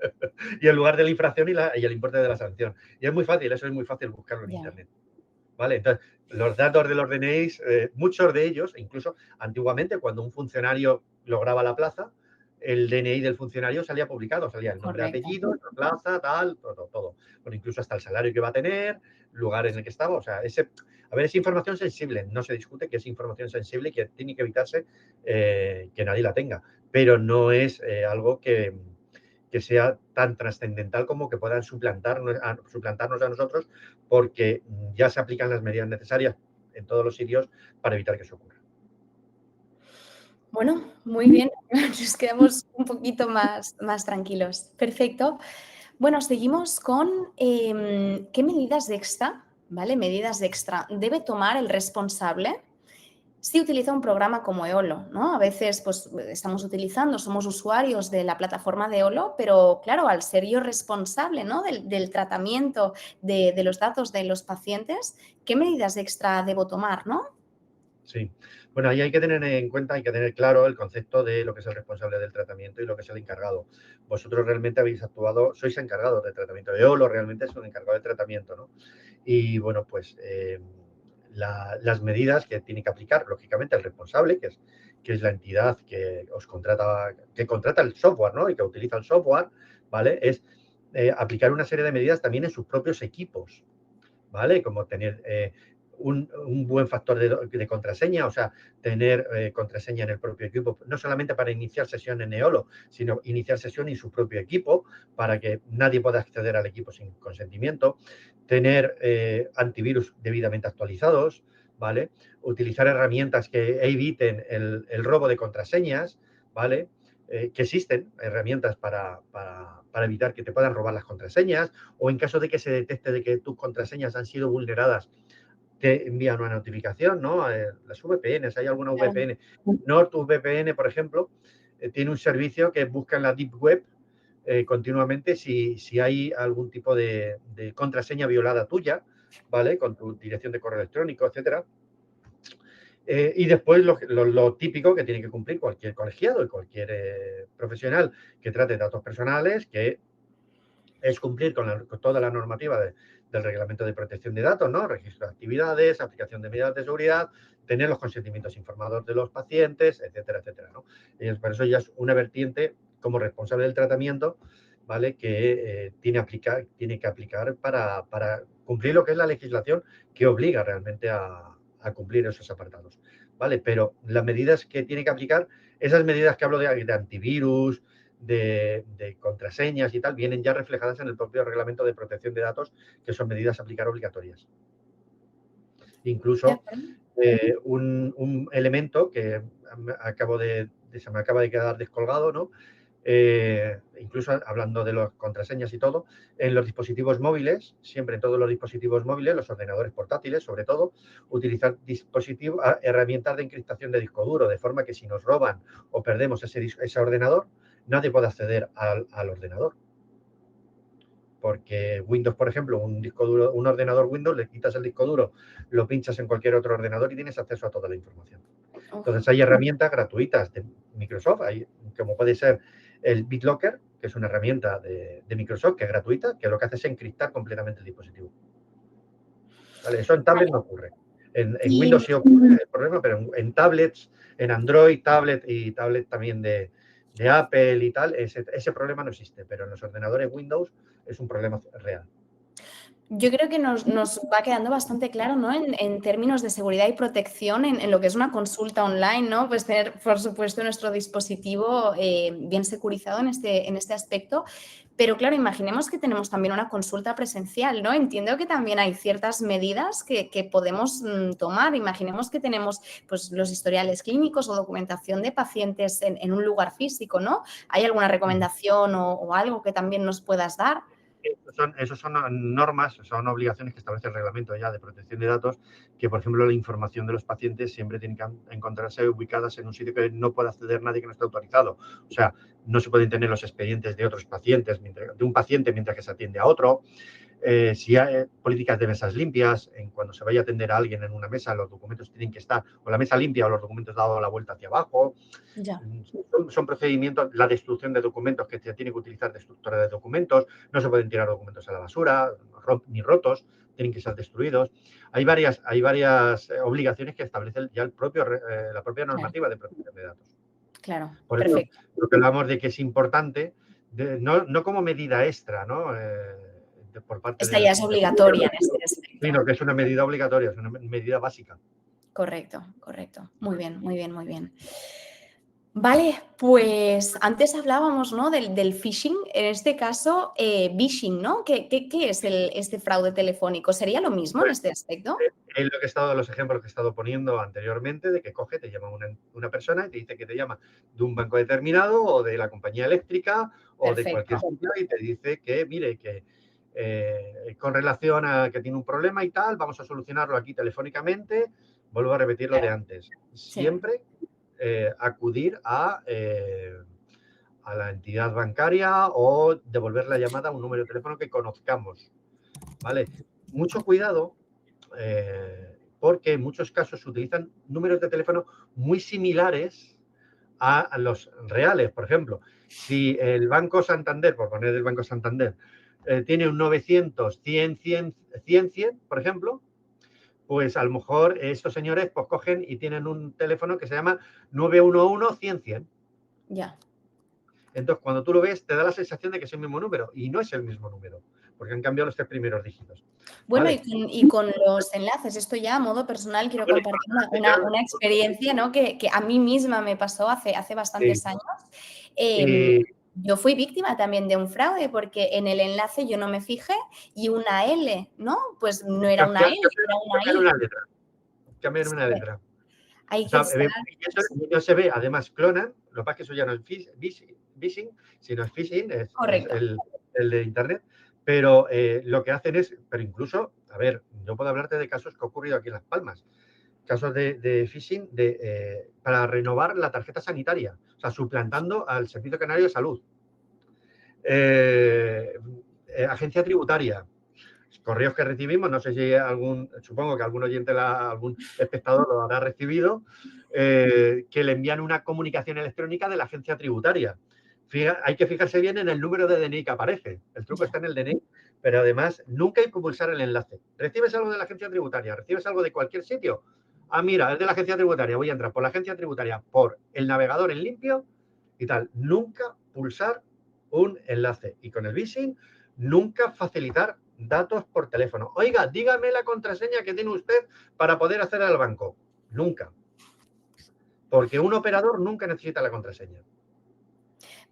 y el lugar de la infracción y el importe de la sanción. Y es muy fácil, eso es muy fácil buscarlo en Ya. Internet. ¿Vale? Entonces, los datos de los DNIs, muchos de ellos, incluso antiguamente, cuando un funcionario lograba la plaza, el DNI del funcionario salía publicado, salía el nombre, Correcto. apellido, la plaza, tal, todo, todo. Bueno, incluso hasta el salario que va a tener, lugar en el que estaba, o sea, a ver, es información sensible, no se discute que es información sensible y que tiene que evitarse que nadie la tenga, pero no es algo que sea tan trascendental como que puedan suplantarnos a nosotros, porque ya se aplican las medidas necesarias en todos los sitios para evitar que eso ocurra. Bueno, muy bien. Nos quedamos un poquito más tranquilos. Perfecto. Bueno, seguimos con qué medidas extra, ¿vale? Medidas extra debe tomar el responsable si utiliza un programa como Eolo, ¿no? A veces pues estamos utilizando, somos usuarios de la plataforma de Eolo, pero claro, al ser yo responsable, ¿no? del tratamiento de los datos de los pacientes, ¿qué medidas extra debo tomar, ¿no? Sí. Bueno, ahí hay que tener en cuenta, hay que tener claro el concepto de lo que es el responsable del tratamiento y lo que es el encargado. Vosotros realmente habéis actuado, sois encargados del tratamiento. Eolo realmente es un encargado de tratamiento, ¿no? Y bueno, pues las medidas que tiene que aplicar, lógicamente, el responsable, que es la entidad que os contrata, que contrata el software, ¿no? Y que utiliza el software, ¿vale? Es aplicar una serie de medidas también en sus propios equipos, ¿vale? Como tener un buen factor de contraseña, o sea, tener contraseña en el propio equipo, no solamente para iniciar sesión en Eolo, sino iniciar sesión en su propio equipo, para que nadie pueda acceder al equipo sin consentimiento, tener antivirus debidamente actualizados, ¿vale? Utilizar herramientas que eviten el robo de contraseñas, ¿vale? Que existen herramientas para evitar que te puedan robar las contraseñas, o en caso de que se detecte de que tus contraseñas han sido vulneradas, te envían una notificación, ¿no? Las VPNs, hay alguna Claro. VPN. NordVPN, por ejemplo, tiene un servicio que busca en la Deep Web continuamente si hay algún tipo de contraseña violada tuya, ¿vale? Con tu dirección de correo electrónico, etcétera. Y después lo típico que tiene que cumplir cualquier colegiado y cualquier profesional que trate datos personales, que es cumplir con toda la normativa del Reglamento de Protección de Datos, ¿no? Registro de actividades, aplicación de medidas de seguridad, tener los consentimientos informados de los pacientes, etcétera, etcétera, ¿no? Y por eso ya es una vertiente como responsable del tratamiento, ¿vale? Que tiene que aplicar para cumplir lo que es la legislación que obliga realmente a cumplir esos apartados, ¿vale? Pero las medidas que tiene que aplicar, esas medidas que hablo de antivirus, de contraseñas y tal, vienen ya reflejadas en el propio reglamento de protección de datos, que son medidas a aplicar obligatorias. De Incluso acuerdo. un elemento que se me acaba de quedar descolgado, ¿no? Incluso hablando de las contraseñas y todo, en los dispositivos móviles, siempre en todos los dispositivos móviles, los ordenadores portátiles sobre todo, utilizar herramientas de encriptación de disco duro, de forma que si nos roban o perdemos ese ordenador, nadie puede acceder al ordenador. porque Windows, por ejemplo, un disco duro, un ordenador Windows, le quitas el disco duro, lo pinchas en cualquier otro ordenador y tienes acceso a toda la información. Entonces hay herramientas gratuitas de Microsoft, como puede ser el BitLocker, que es una herramienta de Microsoft que es gratuita, que lo que hace es encriptar completamente el dispositivo. ¿Vale? Eso en tablet no ocurre. En Windows sí ocurre el problema, pero en tablets, en Android, tablet y tablet también de Apple y tal, ese problema no existe, pero en los ordenadores Windows es un problema real. Yo creo que nos va quedando bastante claro, ¿no? En términos de seguridad y protección, en lo que es una consulta online, ¿no? Pues tener, por supuesto, nuestro dispositivo bien securizado en este aspecto. Pero claro, imaginemos que tenemos también una consulta presencial, ¿no? Entiendo que también hay ciertas medidas que podemos tomar. Imaginemos que tenemos pues, los historiales clínicos o documentación de pacientes en un lugar físico, ¿no? ¿Hay alguna recomendación o algo que también nos puedas dar? Esos son normas, son obligaciones que establece el reglamento ya de protección de datos, que por ejemplo la información de los pacientes siempre tiene que encontrarse ubicadas en un sitio que no pueda acceder nadie que no esté autorizado. O sea, no se pueden tener los expedientes de otros pacientes, de un paciente mientras que se atiende a otro. Si hay políticas de mesas limpias, cuando se vaya a atender a alguien en una mesa, los documentos tienen que estar o la mesa limpia o los documentos dados la vuelta hacia abajo. Ya. Son procedimientos, la destrucción de documentos que se tiene que utilizar destructora de documentos, no se pueden tirar documentos a la basura, ni rotos, tienen que ser destruidos. Hay varias obligaciones que establece ya la propia normativa de protección de datos. Claro, Por eso, perfecto. lo que hablamos de que es importante, no como medida extra, ¿no? Por parte Esta ya es obligatoria en este aspecto. sino que es una medida obligatoria, es una medida básica. Correcto, correcto. Muy bien, muy bien, muy bien. Vale, pues antes hablábamos, ¿no? del phishing, en este caso, vishing, ¿no? ¿Qué es este fraude telefónico? ¿Sería lo mismo en Pues, este aspecto? es los ejemplos que he estado poniendo anteriormente, de que coge, te llama una persona y te dice que te llama de un banco determinado o de la compañía eléctrica o de Perfecto. cualquier sitio y te dice que, mire, que con relación a que tiene un problema y tal, vamos a solucionarlo aquí telefónicamente. Vuelvo a repetir lo de Claro, antes. sí. Siempre acudir a la entidad bancaria o devolver la llamada a un número de teléfono que conozcamos. ¿Vale? Mucho cuidado, porque en muchos casos se utilizan números de teléfono muy similares a los reales. Por ejemplo, si el Banco Santander, por poner el Banco Santander, tiene un 900, 100, 100, 100, 100, por ejemplo, pues a lo mejor estos señores pues cogen y tienen un teléfono que se llama 911 100 100. Ya. Entonces, cuando tú lo ves, te da la sensación de que es el mismo número y no es el mismo número, porque han cambiado los 3 primeros dígitos. Bueno, ¿Vale? y con los enlaces, esto ya a modo personal quiero compartir una experiencia, ¿no? que a mí misma me pasó hace Sí. bastantes años. Yo fui víctima también de un fraude porque en el enlace yo no me fijé y una L, ¿no? Pues no era una L, era una Cambiar I. una letra. Cambiar una Sí, letra. hay O que sea, estar. eso no se ve, además clonan, lo que pasa es que eso ya no es phishing, sino es phishing, es Correcto. el de Internet, pero lo que hacen es, pero incluso, a ver, yo puedo hablarte de casos que ha ocurrido aquí en Las Palmas, casos de phishing para renovar la tarjeta sanitaria, o sea, suplantando al Servicio Canario de Salud. Agencia tributaria, correos que recibimos, no sé si supongo que algún oyente, algún espectador lo habrá recibido, que le envían una comunicación electrónica de la agencia tributaria. Hay que fijarse bien en el número de DNI que aparece. El truco está en el DNI, pero además nunca hay que pulsar el enlace. ¿Recibes algo de la agencia tributaria? ¿Recibes algo de cualquier sitio? Ah, mira, es de la agencia tributaria. Voy a entrar por la agencia tributaria, por el navegador en limpio y tal. Nunca pulsar un enlace. Y con el phishing, nunca facilitar datos por teléfono. Oiga, dígame la contraseña que tiene usted para poder acceder al banco. Nunca. Porque un operador nunca necesita la contraseña.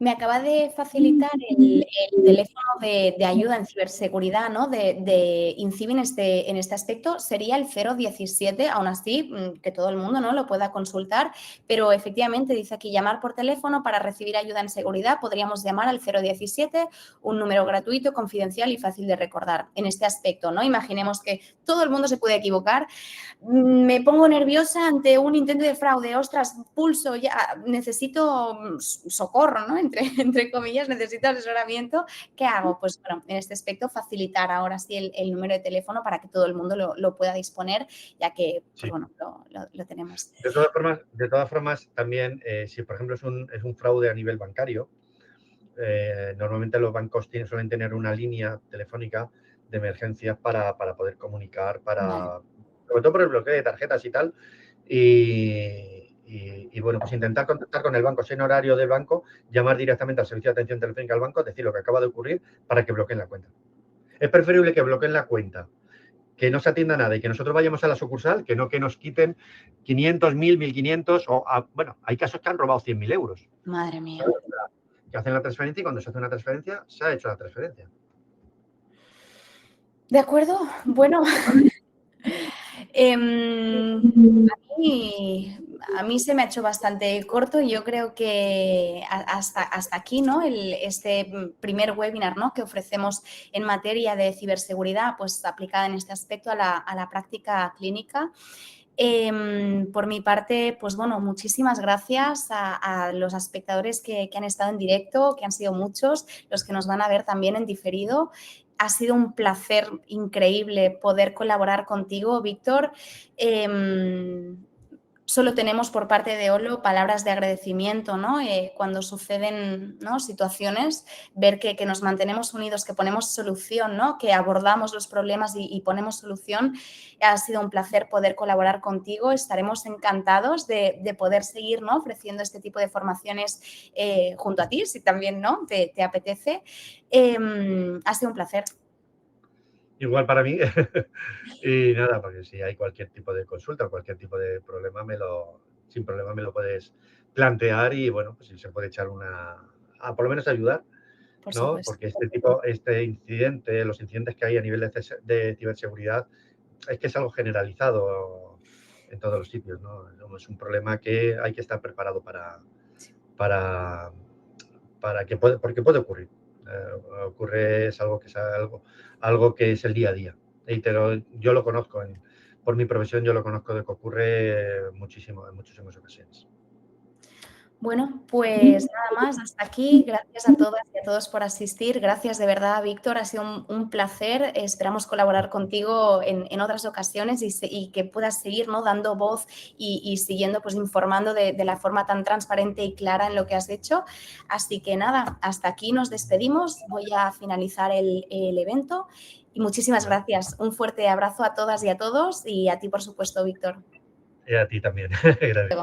Me acaba de facilitar el teléfono de ayuda en ciberseguridad, ¿no? de INCIBE en este aspecto. Sería el 017, aún así, que todo el mundo, ¿no? lo pueda consultar, pero efectivamente dice aquí llamar por teléfono para recibir ayuda en seguridad. Podríamos llamar al 017, un número gratuito, confidencial y fácil de recordar en este aspecto, ¿no? Imaginemos que todo el mundo se puede equivocar. Me pongo nerviosa ante un intento de fraude. Ostras, pulso, ya necesito socorro, ¿no? Entre comillas, necesito asesoramiento, ¿qué hago? Pues bueno, en este aspecto facilitar ahora sí el número de teléfono para que todo el mundo lo pueda disponer, ya que, pues Sí. bueno, lo tenemos. De todas formas también, si por ejemplo es un fraude a nivel bancario, normalmente los bancos suelen tener una línea telefónica de emergencias para poder comunicar, Vale. sobre todo por el bloqueo de tarjetas y tal. Y bueno, pues intentar contactar con el banco, si en horario del banco, llamar directamente al servicio de atención telefónica al banco, decir lo que acaba de ocurrir para que bloqueen la cuenta. Es preferible que bloqueen la cuenta, que no se atienda nada y que nosotros vayamos a la sucursal, que no que nos quiten 500, 1000, 1500 bueno, hay casos que han robado 100.000 euros. Madre mía. ¿Sabes? Que hacen la transferencia y cuando se hace una transferencia, se ha hecho la transferencia. De acuerdo, bueno, a mí se me ha hecho bastante corto y yo creo que hasta aquí, ¿no? Este primer webinar, ¿no?, que ofrecemos en materia de ciberseguridad, pues aplicada en este aspecto a la práctica clínica. Por mi parte, pues bueno, muchísimas gracias a los espectadores que han estado en directo, que han sido muchos, los que nos van a ver también en diferido. Ha sido un placer increíble poder colaborar contigo, Víctor. Solo tenemos por parte de Olo palabras de agradecimiento, ¿no? Cuando suceden, ¿no?, situaciones, ver que nos mantenemos unidos, que ponemos solución, ¿no?, que abordamos los problemas y ponemos solución. Ha sido un placer poder colaborar contigo. Estaremos encantados de poder seguir, ¿no?, ofreciendo este tipo de formaciones junto a ti, si también, ¿no?, te apetece. Ha sido un placer. Igual para mí. Y nada, porque si hay cualquier tipo de consulta o cualquier tipo de problema, sin problema me lo puedes plantear y bueno, pues si se puede echar por lo menos ayudar, Por ¿no? supuesto. Porque los incidentes que hay a nivel de ciberseguridad, es que es algo generalizado en todos los sitios, ¿no? Es un problema que hay que estar preparado para, porque puede ocurrir. Ocurre, es algo que es el día a día. Yo lo conozco, por mi profesión yo lo conozco de que ocurre muchísimo, en muchísimas ocasiones. Bueno, pues nada más, hasta aquí. Gracias a todas y a todos por asistir. Gracias de verdad, Víctor. Ha sido un placer. Esperamos colaborar contigo en otras ocasiones y que puedas seguir, ¿no?, dando voz y siguiendo, pues informando de la forma tan transparente y clara en lo que has hecho. Así que nada, hasta aquí nos despedimos. Voy a finalizar el evento y muchísimas gracias. Un fuerte abrazo a todas y a todos y a ti, por supuesto, Víctor. Y a ti también. Gracias.